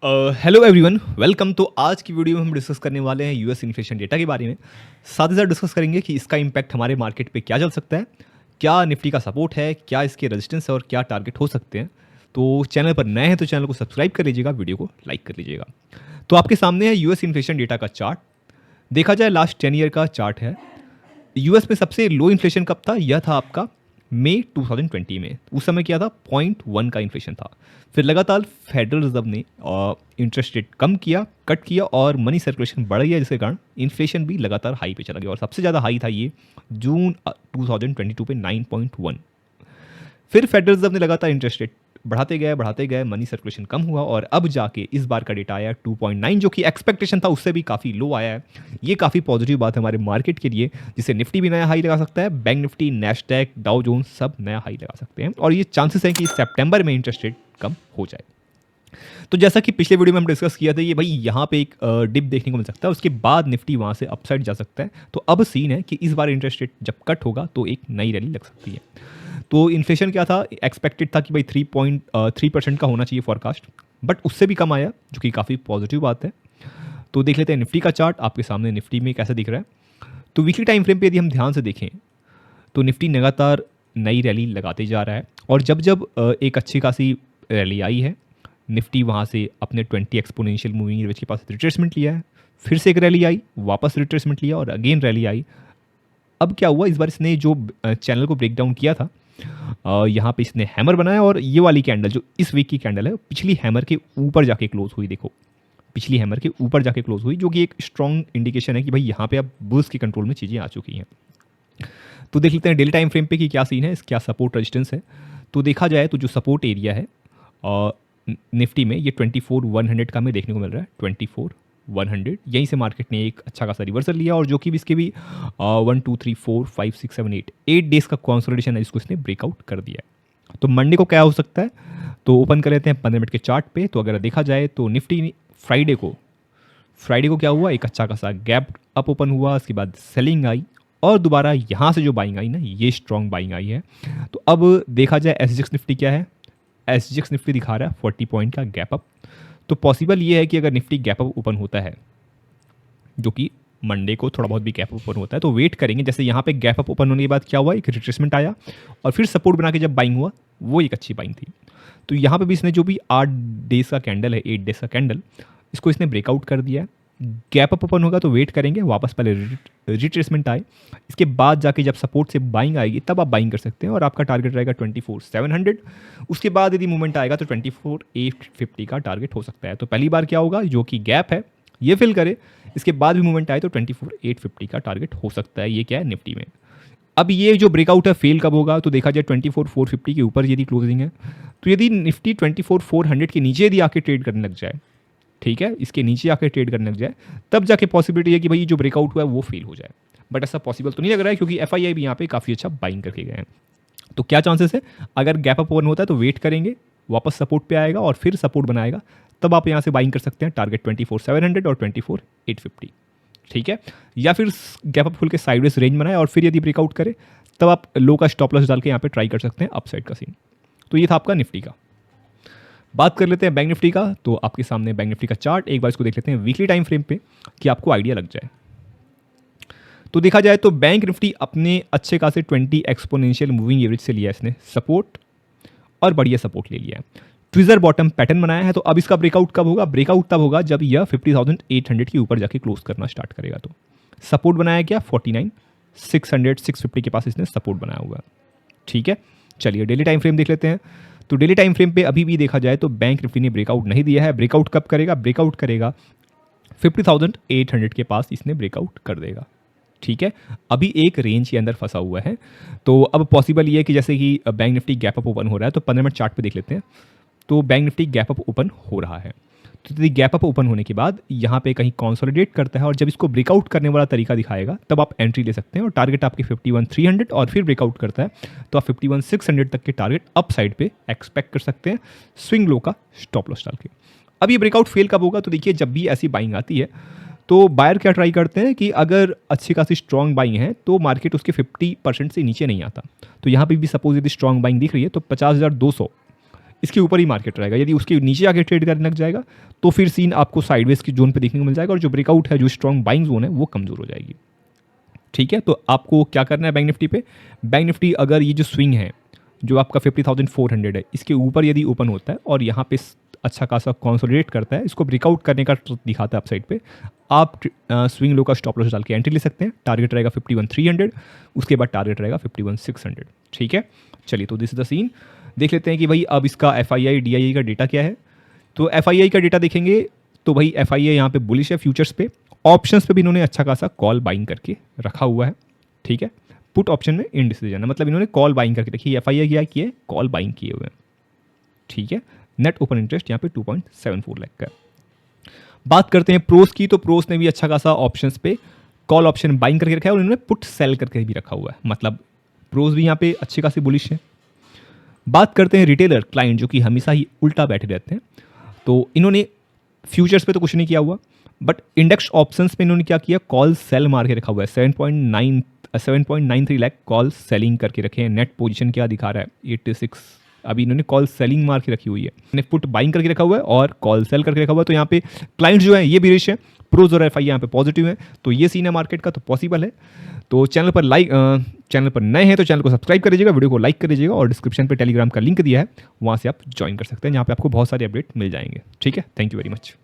Hello everyone, welcome. तो आज की वीडियो में हम डिस्कस करने वाले हैं यूएस इन्फ्लेशन डेटा के बारे में। साथ ही साथ डिस्कस करेंगे कि इसका इम्पैक्ट हमारे मार्केट पे क्या चल सकता है, क्या निफ्टी का सपोर्ट है, क्या इसके रेजिस्टेंस है और क्या टारगेट हो सकते हैं। तो चैनल पर नए हैं तो चैनल को सब्सक्राइब कर लीजिएगा, वीडियो को लाइक कर लीजिएगा। तो आपके सामने है यूएस इन्फ्लेशन डेटा का चार्ट। देखा जाए लास्ट 10 ईयर का चार्ट है। यूएस में सबसे लो इन्फ्लेशन कब था? यह था आपका मई 2020 में। उस समय क्या था? 0.1 का इन्फ्लेशन था। फिर लगातार फेडरल रिजर्व ने इंटरेस्ट रेट कम किया, कट किया और मनी सर्कुलेशन बढ़ गया, जिसके कारण इन्फ्लेशन भी लगातार हाई पे चला गया और सबसे ज़्यादा हाई था ये जून 2022 पे 9.1। फिर फेडरल रिजर्व ने लगातार इंटरेस्ट रेट बढ़ाते गए, मनी सर्कुलेशन कम हुआ और अब जाके इस बार का डेटा आया 2.9, जो कि एक्सपेक्टेशन था उससे भी काफ़ी लो आया है। ये काफ़ी पॉजिटिव बात है हमारे मार्केट के लिए, जिससे निफ्टी भी नया हाई लगा सकता है, bank Nifty, Nasdaq, Dow Jones सब नया हाई लगा सकते हैं और ये चांसेस हैं कि सितंबर में इंटरेस्ट रेट कम हो जाए। तो जैसा कि पिछले वीडियो में हम डिस्कस किया था, ये भाई यहाँ पे एक डिप देखने को मिल सकता है, उसके बाद निफ्टी वहाँ से अपसाइड जा सकता है। तो अब सीन है कि इस बार इंटरेस्ट रेट जब कट होगा तो एक नई रैली लग सकती है। तो इन्फ्लेशन क्या था? एक्सपेक्टेड था कि भाई 3.3% का होना चाहिए फॉरकास्ट, बट उससे भी कम आया, जो कि काफ़ी पॉजिटिव बात है। तो देख लेते हैं निफ्टी का चार्ट। आपके सामने निफ्टी में कैसा दिख रहा है। तो वीकली टाइम फ्रेम पे यदि हम ध्यान से देखें तो निफ्टी लगातार नई रैली लगाते जा रहा है और जब जब एक अच्छी खासी रैली आई है, निफ्टी वहाँ से अपने 20 एक्सपोनेंशियल मूविंग एवरेज के पास रिट्रेसमेंट लिया है। फिर से एक रैली आई, वापस रिट्रेसमेंट लिया और अगेन रैली आई। अब क्या हुआ, इस बार इसने जो चैनल को ब्रेक डाउन किया था, यहाँ पे इसने हैमर बनाया और ये वाली कैंडल जो इस वीक की कैंडल है, पिछली हैमर के ऊपर जाके क्लोज हुई। देखो, पिछली हैमर के ऊपर जाके क्लोज हुई, जो कि एक स्ट्रॉन्ग इंडिकेशन है कि भाई यहाँ पे अब बुल्स के कंट्रोल में चीज़ें आ चुकी हैं। तो देख लेते हैं डेली टाइम फ्रेम पे कि क्या सीन है, क्या सपोर्ट रेजिस्टेंस है। तो देखा जाए तो जो सपोर्ट एरिया है निफ्टी में, ये 24,100 का हमें देखने को मिल रहा है। 24,100 यहीं से मार्केट ने एक अच्छा खासा रिवर्सल लिया और जो कि इसके भी 1 2 3 4 5 6 7 8 डेज का कॉन्सोलिडेशन है, इसको इसने ब्रेकआउट कर दिया है। तो मंडे को क्या हो सकता है? तो ओपन कर लेते हैं 15 मिनट के चार्ट पे। तो अगर देखा जाए तो निफ्टी फ्राइडे को क्या हुआ, एक अच्छा खासा गैप अप ओपन हुआ, उसके बाद सेलिंग आई और दोबारा यहाँ से जो बाइंग आई ना, ये स्ट्रॉन्ग बाइंग आई है। तो अब देखा जाए एसजीएक्स निफ्टी क्या है। एसजीएक्स निफ्टी दिखा रहा है 40 पॉइंट का गैप अप। तो पॉसिबल ये है कि अगर निफ्टी गैप अप ओपन होता है, जो कि मंडे को थोड़ा बहुत भी गैप अप ओपन होता है, तो वेट करेंगे। जैसे यहाँ पे गैप अप ओपन होने के बाद क्या हुआ, एक रिट्रेसमेंट आया और फिर सपोर्ट बना के जब बाइंग हुआ, वो एक अच्छी बाइंग थी। तो यहाँ पे भी इसने जो भी 8 डेज का कैंडल है, 8 डेज का कैंडल, इसको इसने ब्रेकआउट कर दिया है। गैप अप ओपन होगा तो वेट करेंगे, वापस पहले रिट्रेसमेंट आए, इसके बाद जाके जब सपोर्ट से बाइंग आएगी तब आप बाइंग कर सकते हैं और आपका टारगेट रहेगा 24,700। उसके बाद यदि मूवमेंट आएगा तो 24,850 का टारगेट हो सकता है। तो पहली बार क्या होगा, जो कि गैप है ये फिल करे, इसके बाद भी मूवमेंट आए तो 24,850 का टारगेट हो सकता है। ये क्या है निफ्टी में। अब ये जो ब्रेकआउट है फेल कब होगा? तो देखा जाए 24,450 के ऊपर यदि क्लोजिंग है, तो यदि निफ्टी 24,400 के नीचे यदि आके ट्रेड करने लग जाए, ठीक है, इसके नीचे आके ट्रेड करने लग जाए, तब जाके पॉसिबिलिटी है कि भाई जो ब्रेकआउट हुआ है वो फेल हो जाए। बट ऐसा पॉसिबल तो नहीं लग रहा है, क्योंकि एफआईआई भी यहाँ पे काफ़ी अच्छा बाइंग करके गए हैं। तो क्या चांसेस है, अगर गैप अप ओपन होता है तो वेट करेंगे, वापस सपोर्ट पे आएगा और फिर सपोर्ट बनाएगा, तब आप यहाँ से बाइंग कर सकते हैं। टारगेट 24,700 और 24,850, ठीक है। या फिर गैप अप खुल के साइडवेज रेंज बनाए और फिर यदि ब्रेकआउट करे, तब आप लो का स्टॉप लॉस डाल के यहाँ पे ट्राई कर सकते हैं अपसाइड का सीन। तो ये था आपका निफ्टी का। बात कर लेते हैं बैंक निफ्टी का। तो आपके सामने बैंक निफ्टी का चार्ट, एक बार इसको देख लेते हैं वीकली टाइम फ्रेम पे कि आपको आइडिया लग जाए। तो देखा जाए तो बैंक निफ्टी अपने अच्छे खासे 20 एक्सपोनेंशियल मूविंग एवरेज से लिया इसने सपोर्ट और बढ़िया सपोर्ट ले लिया है। ट्विजर बॉटम पैटर्न बनाया है। तो अब इसका ब्रेकआउट कब होगा? ब्रेकआउट तब होगा जब यह 50,800 के ऊपर जाके क्लोज करना स्टार्ट करेगा। तो सपोर्ट बनाया क्या? 49,600 650 के पास इसने सपोर्ट बनाया होगा, ठीक है। चलिए डेली टाइम फ्रेम देख लेते हैं। तो डेली टाइम फ्रेम पे अभी भी देखा जाए तो बैंक निफ्टी ने ब्रेकआउट नहीं दिया है। ब्रेकआउट कब करेगा? ब्रेकआउट करेगा 50,800 के पास इसने ब्रेकआउट कर देगा, ठीक है। अभी एक रेंज के अंदर फंसा हुआ है। तो अब पॉसिबल ये है कि जैसे कि bank Nifty gap up open हो रहा है, तो 15 मिनट चार्ट पे देख लेते हैं। तो bank Nifty gap up open हो रहा है। तो यदि गैप अप ओपन होने के बाद यहाँ पे कहीं कंसोलिडेट करता है और जब इसको ब्रेकआउट करने वाला तरीका दिखाएगा, तब आप एंट्री ले सकते हैं और टारगेट आपके 51,300 और फिर ब्रेकआउट करता है तो आप 51,600 तक के टारगेट अप साइड पे एक्सपेक्ट कर सकते हैं, स्विंग लो का स्टॉप लॉस डाल के। अब ये ब्रेकआउट फेल कब होगा? तो देखिए, जब भी ऐसी बाइंग आती है तो बायर क्या ट्राई करते हैं कि अगर अच्छी खासी स्ट्रॉन्ग बाइंग है तो मार्केट उसके 50% से नीचे नहीं आता। तो यहाँ पे भी सपोज यदि स्ट्रॉन्ग बाइंग दिख रही है तो 50,200 इसके ऊपर ही मार्केट रहेगा। यदि उसके नीचे आके ट्रेड करने लग जाएगा तो फिर सीन आपको साइडवेज की जोन पे देखने को मिल जाएगा और जो ब्रेकआउट है, जो स्ट्रॉन्ग बाइंग जोन है, वो कमज़ोर हो जाएगी। ठीक है, तो आपको क्या करना है बैंक निफ्टी पे? बैंक निफ्टी अगर ये जो स्विंग है, जो आपका 50,400 है, इसके ऊपर यदि ओपन होता है और यहाँ पे अच्छा खासा कंसोलिडेट करता है, इसको ब्रेकआउट करने का दिखाता है अपसाइड पे, आप स्विंग लो का स्टॉप लॉस डाल के एंट्री ले सकते हैं। टारगेट रहेगा 51,300, उसके बाद टारगेट रहेगा 51,600। ठीक है, चलिए, तो दिस इज द सीन। देख लेते हैं कि भाई अब इसका FII DII का डेटा क्या है। तो FII का डेटा देखेंगे तो भाई FII यहाँ पे बुलिश है फ्यूचर्स पे। ऑप्शंस पे भी इन्होंने अच्छा खासा कॉल बाइंग करके रखा हुआ है। ठीक है, पुट ऑप्शन में इनडिसीजन है, मतलब इन्होंने कॉल बाइंग करके रखी है। FII क्या किए? कॉल बाइंग किए हुए हैं। ठीक है, नेट ओपन इंटरेस्ट यहाँ पे 2.74 लाख का है। बात करते हैं प्रोस की, तो प्रोस ने भी अच्छा खासा ऑप्शंस पे कॉल ऑप्शन बाइंग करके रखा है और इन्होंने पुट सेल करके भी रखा हुआ है, मतलब प्रोस भी यहाँ पे अच्छे खासी बुलिश है। बात करते हैं रिटेलर क्लाइंट, जो कि हमेशा ही उल्टा बैठे रहते हैं, तो इन्होंने फ्यूचर्स पे तो कुछ नहीं किया हुआ, बट इंडेक्स ऑप्शंस पे इन्होंने क्या किया? कॉल सेल मार के रखा हुआ है। 7.93 लाख कॉल सेलिंग करके रखे हैं। नेट पोजीशन क्या दिखा रहा है? 86। अभी इन्होंने कॉल सेलिंग मार के रखी हुई है, इन्होंने पुट बाइंग करके रखा हुआ है और कॉल सेल करके रखा हुआ है। तो यहाँ पे क्लाइंट जो है ये भी रिच है, प्रोज और FI यहाँ पे पॉजिटिव है, तो ये सीन है मार्केट का, तो पॉसिबल है। तो चैनल पर नए हैं तो चैनल को सब्सक्राइब कर लीजिएगा, वीडियो को लाइक कर लीजिएगा और डिस्क्रिप्शन पे टेलीग्राम का लिंक दिया है, वहाँ से आप ज्वाइन कर सकते हैं, जहाँ पे आपको बहुत सारे अपडेट मिल जाएंगे। ठीक है, थैंक यू वेरी मच।